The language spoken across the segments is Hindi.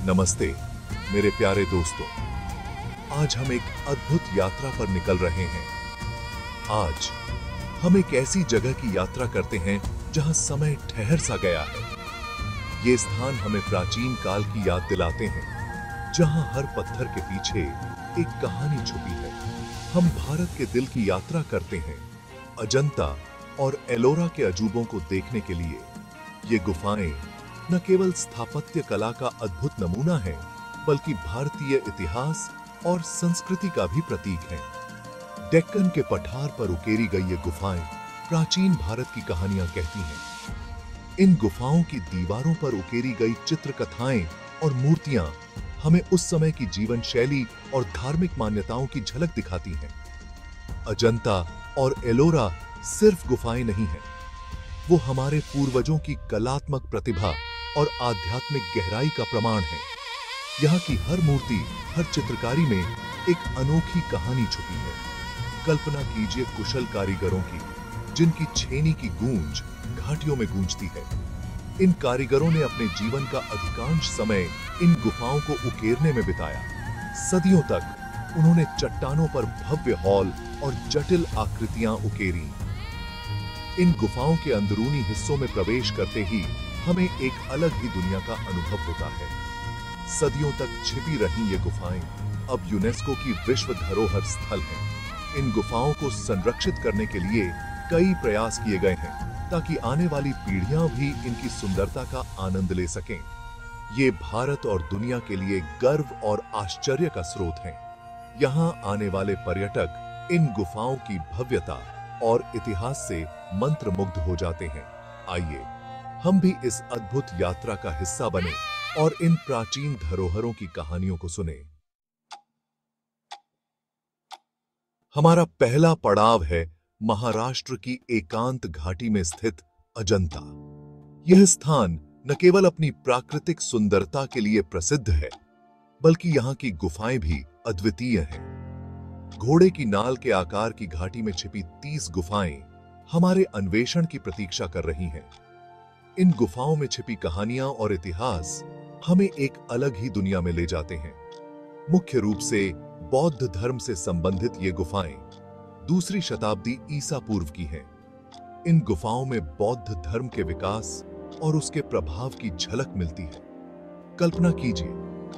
नमस्ते मेरे प्यारे दोस्तों। आज हम एक अद्भुत यात्रा पर निकल रहे हैं। आज हम एक ऐसी जगह की यात्रा करते हैं जहां समय ठहर सा गया है। ये स्थान हमें प्राचीन काल की याद दिलाते हैं, जहां हर पत्थर के पीछे एक कहानी छुपी है। हम भारत के दिल की यात्रा करते हैं, अजंता और एलोरा के अजूबों को देखने के लिए। ये गुफाएं न केवल स्थापत्य कला का अद्भुत नमूना है, बल्कि भारतीय इतिहास और संस्कृति का भी प्रतीक हैं। डेक्कन के पठार पर उकेरी गई ये गुफाएं प्राचीन भारत की कहानियां कहती हैं। इन गुफाओं की दीवारों पर उकेरी गई चित्रकथाएं और मूर्तियां हमें उस समय की जीवन शैली और धार्मिक मान्यताओं की झलक दिखाती हैं। अजंता और एलोरा सिर्फ गुफाएं नहीं हैं, वो हमारे पूर्वजों की कलात्मक प्रतिभा और आध्यात्मिक गहराई का प्रमाण है। यहाँ की हर मूर्ति, हर चित्रकारी में एक अनोखी कहानी छुपी है। कल्पना कीजिए कुशल कारीगरों की, जिनकी छेनी की गूंज घाटियों में गूंजती है। इन कारीगरों ने अपने जीवन का अधिकांश समय इन गुफाओं को उकेरने में बिताया। सदियों तक उन्होंने चट्टानों पर भव्य हॉल और जटिल आकृतियां उकेरी। इन गुफाओं के अंदरूनी हिस्सों में प्रवेश करते ही हमें एक अलग ही दुनिया का अनुभव होता है। सदियों तक छिपी रही ये गुफाएं अब यूनेस्को की विश्व धरोहर स्थल हैं। इन गुफाओं को संरक्षित करने के लिए कई प्रयास किए गए हैं, ताकि आने वाली पीढ़ियां भी इनकी सुंदरता का आनंद ले सकें। ये भारत और दुनिया के लिए गर्व और आश्चर्य का स्रोत हैं। यहाँ आने वाले पर्यटक इन गुफाओं की भव्यता और इतिहास से मंत्रमुग्ध हो जाते हैं। आइए हम भी इस अद्भुत यात्रा का हिस्सा बने और इन प्राचीन धरोहरों की कहानियों को सुने। हमारा पहला पड़ाव है महाराष्ट्र की एकांत घाटी में स्थित अजंता। यह स्थान न केवल अपनी प्राकृतिक सुंदरता के लिए प्रसिद्ध है, बल्कि यहाँ की गुफाएं भी अद्वितीय हैं। घोड़े की नाल के आकार की घाटी में छिपी 30 गुफाएं हमारे अन्वेषण की प्रतीक्षा कर रही हैं। इन गुफाओं में छिपी कहानियां और इतिहास हमें एक अलग ही दुनिया में ले जाते हैं। मुख्य रूप से बौद्ध धर्म से संबंधित ये गुफाएं 2री शताब्दी ईसा पूर्व की हैं। इन गुफाओं में बौद्ध धर्म के विकास और उसके प्रभाव की झलक मिलती है। कल्पना कीजिए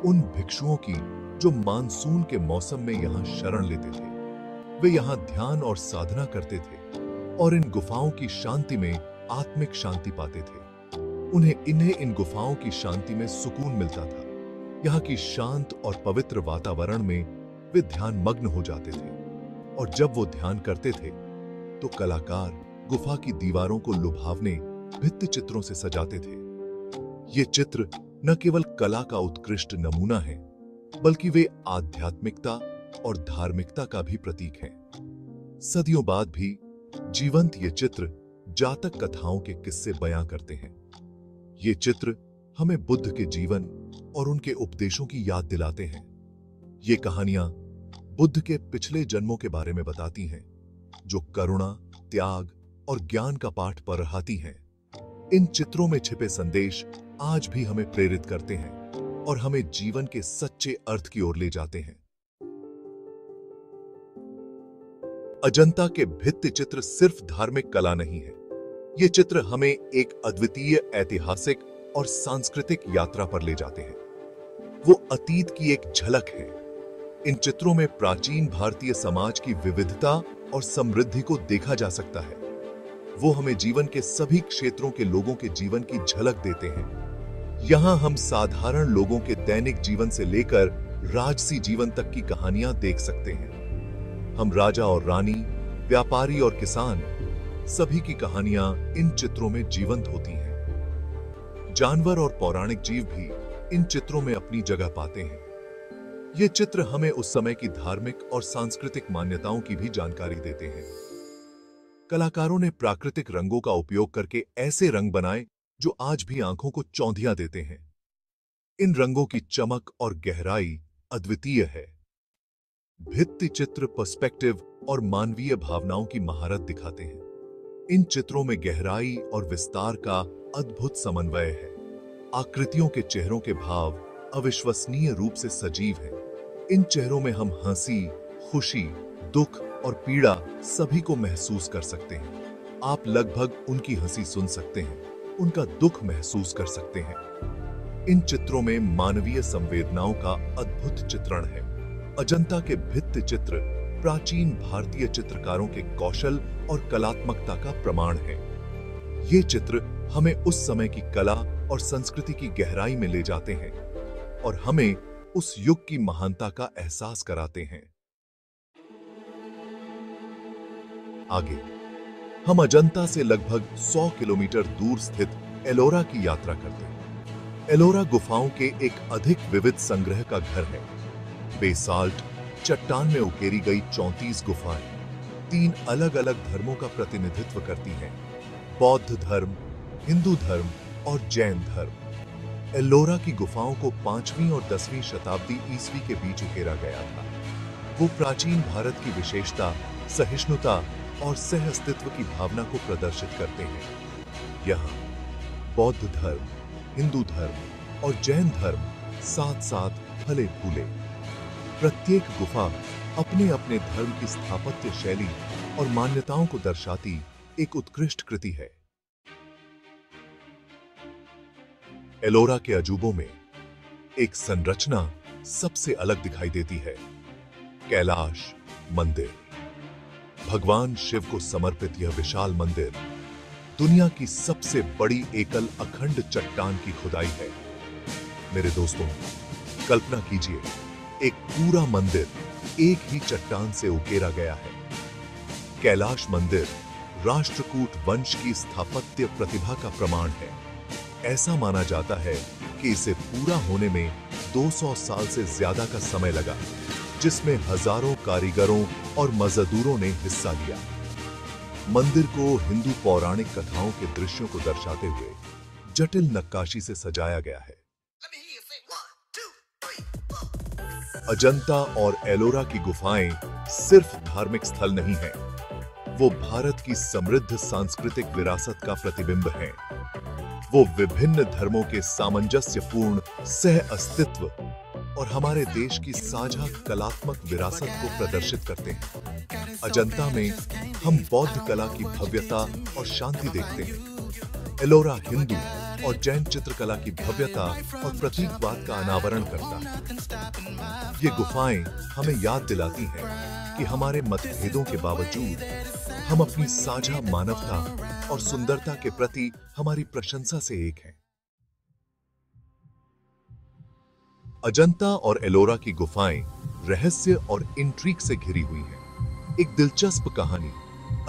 उन भिक्षुओं की जो मानसून के मौसम में यहाँ शरण लेते थे। वे यहाँ ध्यान और साधना करते थे और इन गुफाओं की शांति में आत्मिक शांति पाते थे। इन्हें इन गुफाओं की शांति में सुकून मिलता था। यहाँ की शांत और पवित्र वातावरण में वे ध्यान मग्न हो जाते थे, और जब वो ध्यान करते थे तो कलाकार गुफा की दीवारों को लुभावने भित्ति चित्रों से सजाते थे। ये चित्र न केवल कला का उत्कृष्ट नमूना है, बल्कि वे आध्यात्मिकता और धार्मिकता का भी प्रतीक हैं। सदियों बाद भी जीवंत ये चित्र जातक कथाओं के किस्से बयां करते हैं। ये चित्र हमें बुद्ध के जीवन और उनके उपदेशों की याद दिलाते हैं। ये कहानियां बुद्ध के पिछले जन्मों के बारे में बताती हैं, जो करुणा, त्याग और ज्ञान का पाठ पढ़ाती हैं। इन चित्रों में छिपे संदेश आज भी हमें प्रेरित करते हैं और हमें जीवन के सच्चे अर्थ की ओर ले जाते हैं। अजंता के भित्ति चित्र सिर्फ धार्मिक कला नहीं है, ये चित्र हमें एक अद्वितीय ऐतिहासिक और सांस्कृतिक यात्रा पर ले जाते हैं। वो अतीत की एक झलक है। इन चित्रों में प्राचीन भारतीय समाज की विविधता और समृद्धि को देखा जा सकता है। वो हमें जीवन के सभी क्षेत्रों के लोगों के जीवन की झलक देते हैं। यहाँ हम साधारण लोगों के दैनिक जीवन से लेकर राजसी जीवन तक की कहानियां देख सकते हैं। हम राजा और रानी, व्यापारी और किसान, सभी की कहानियां इन चित्रों में जीवंत होती हैं। जानवर और पौराणिक जीव भी इन चित्रों में अपनी जगह पाते हैं। ये चित्र हमें उस समय की धार्मिक और सांस्कृतिक मान्यताओं की भी जानकारी देते हैं। कलाकारों ने प्राकृतिक रंगों का उपयोग करके ऐसे रंग बनाए जो आज भी आंखों को चौंधियां देते हैं। इन रंगों की चमक और गहराई अद्वितीय है। भित्ति चित्र पर्सपेक्टिव और मानवीय भावनाओं की महारत दिखाते हैं। इन चित्रों में गहराई और विस्तार का अद्भुत समन्वय है। आकृतियों के चेहरों के भाव अविश्वसनीय रूप से सजीव हैं। इन चेहरों में हम हंसी, खुशी, दुख और पीड़ा सभी को महसूस कर सकते हैं। आप लगभग उनकी हंसी सुन सकते हैं, उनका दुख महसूस कर सकते हैं। इन चित्रों में मानवीय संवेदनाओं का अद्भुत चित्रण है। अजंता के भित्ति चित्र प्राचीन भारतीय चित्रकारों के कौशल और कलात्मकता का प्रमाण है। ये चित्र हमें उस समय की कला और संस्कृति की गहराई में ले जाते हैं और हमें उस युग की महानता का एहसास कराते हैं। आगे हम अजंता से लगभग 100 किलोमीटर दूर स्थित एलोरा की यात्रा करते हैं। एलोरा गुफाओं के एक अधिक विविध संग्रह का घर है। बेसाल्ट चट्टान में उकेरी गई 34 गुफाएं 3 अलग-अलग धर्मों का प्रतिनिधित्व करती हैं: बौद्ध धर्म, हिंदू धर्म और जैन धर्म। एलोरा की गुफाओं को 5वीं और 10वीं शताब्दी ईस्वी के बीच उकेरा गया था। वो प्राचीन भारत की विशेषता, सहिष्णुता और सह अस्तित्व की भावना को प्रदर्शित करते हैं। यहाँ बौद्ध धर्म, हिंदू धर्म और जैन धर्म साथ साथ फले फूले। प्रत्येक गुफा अपने अपने धर्म की स्थापत्य शैली और मान्यताओं को दर्शाती एक उत्कृष्ट कृति है। एलोरा के अजूबों में एक संरचना सबसे अलग दिखाई देती है: कैलाश मंदिर। भगवान शिव को समर्पित यह विशाल मंदिर दुनिया की सबसे बड़ी एकल अखंड चट्टान की खुदाई है। मेरे दोस्तों, कल्पना कीजिए, एक पूरा मंदिर एक ही चट्टान से उकेरा गया है। कैलाश मंदिर राष्ट्रकूट वंश की स्थापत्य प्रतिभा का प्रमाण है। ऐसा माना जाता है कि इसे पूरा होने में 200 साल से ज्यादा का समय लगा, जिसमें हजारों कारीगरों और मजदूरों ने हिस्सा लिया। मंदिर को हिंदू पौराणिक कथाओं के दृश्यों को दर्शाते हुए जटिल नक्काशी से सजाया गया है। अजंता और एलोरा की गुफाएं सिर्फ धार्मिक स्थल नहीं हैं, वो भारत की समृद्ध सांस्कृतिक विरासत का प्रतिबिंब हैं। वो विभिन्न धर्मों के सामंजस्यपूर्ण सह अस्तित्व और हमारे देश की साझा कलात्मक विरासत को प्रदर्शित करते हैं। अजंता में हम बौद्ध कला की भव्यता और शांति देखते हैं। एलोरा हिंदू और जैन चित्रकला की भव्यता और प्रतीकवाद का अनावरण करता है। ये गुफाएं हमें याद दिलाती हैं कि हमारे मतभेदों के बावजूद हम अपनी साझा मानवता और सुंदरता के प्रति हमारी प्रशंसा से एक हैं। अजंता और एलोरा की गुफाएं रहस्य और इंट्रिग से घिरी हुई हैं। एक दिलचस्प कहानी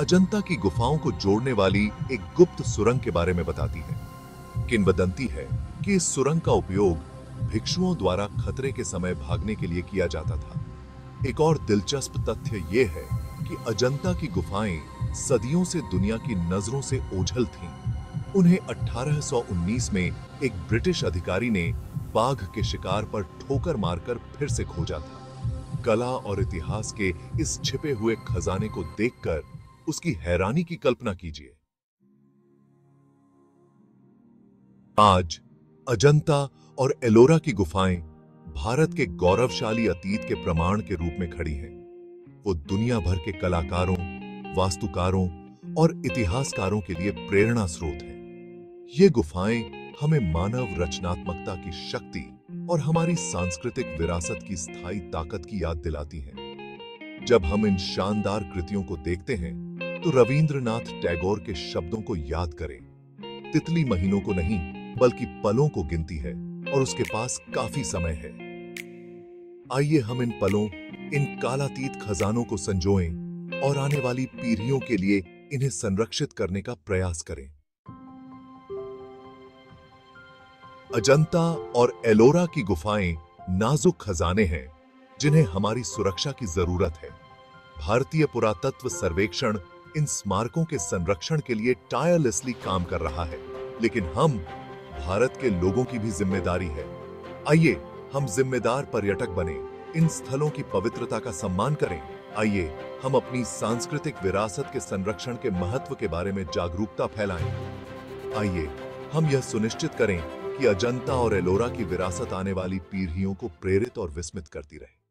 अजंता की गुफाओं को जोड़ने वाली एक गुप्त सुरंग के बारे में बताती है। किंवदंती है कि इस सुरंग का उपयोग भिक्षुओं द्वारा खतरे के समय भागने के लिए किया जाता था। एक और दिलचस्प तथ्य यह है कि अजंता की गुफाएं सदियों से दुनिया की नजरों से ओझल थीं। उन्हें 1819 में एक ब्रिटिश अधिकारी ने बाघ के शिकार पर ठोकर मारकर फिर से खोजा था। कला और इतिहास के इस छिपे हुए खजाने को देखकर उसकी हैरानी की कल्पना कीजिए। आज अजंता और एलोरा की गुफाएं भारत के गौरवशाली अतीत के प्रमाण के रूप में खड़ी हैं। वो दुनिया भर के कलाकारों, वास्तुकारों और इतिहासकारों के लिए प्रेरणा स्रोत हैं। ये गुफाएं हमें मानव रचनात्मकता की शक्ति और हमारी सांस्कृतिक विरासत की स्थायी ताकत की याद दिलाती हैं। जब हम इन शानदार कृतियों को देखते हैं तो रविंद्रनाथ टैगोर के शब्दों को याद करें, तितली महीनों को नहीं बल्कि पलों को गिनती है और उसके पास काफी समय है। आइए हम इन पलों, इन कालातीत खजानों को संजोएं और आने वाली पीढ़ियों के लिए इन्हें संरक्षित करने का प्रयास करें। अजंता और एलोरा की गुफाएं नाजुक खजाने हैं जिन्हें हमारी सुरक्षा की जरूरत है। भारतीय पुरातत्व सर्वेक्षण इन स्मारकों के संरक्षण के लिए टायरलेसली काम कर रहा है, लेकिन हम भारत के लोगों की भी जिम्मेदारी है। आइए हम जिम्मेदार पर्यटक बने, इन स्थलों की पवित्रता का सम्मान करें। आइए हम अपनी सांस्कृतिक विरासत के संरक्षण के महत्व के बारे में जागरूकता फैलाएं। आइए हम यह सुनिश्चित करें कि कि अजंता और एलोरा की विरासत आने वाली पीढ़ियों को प्रेरित और विस्मित करती रहे।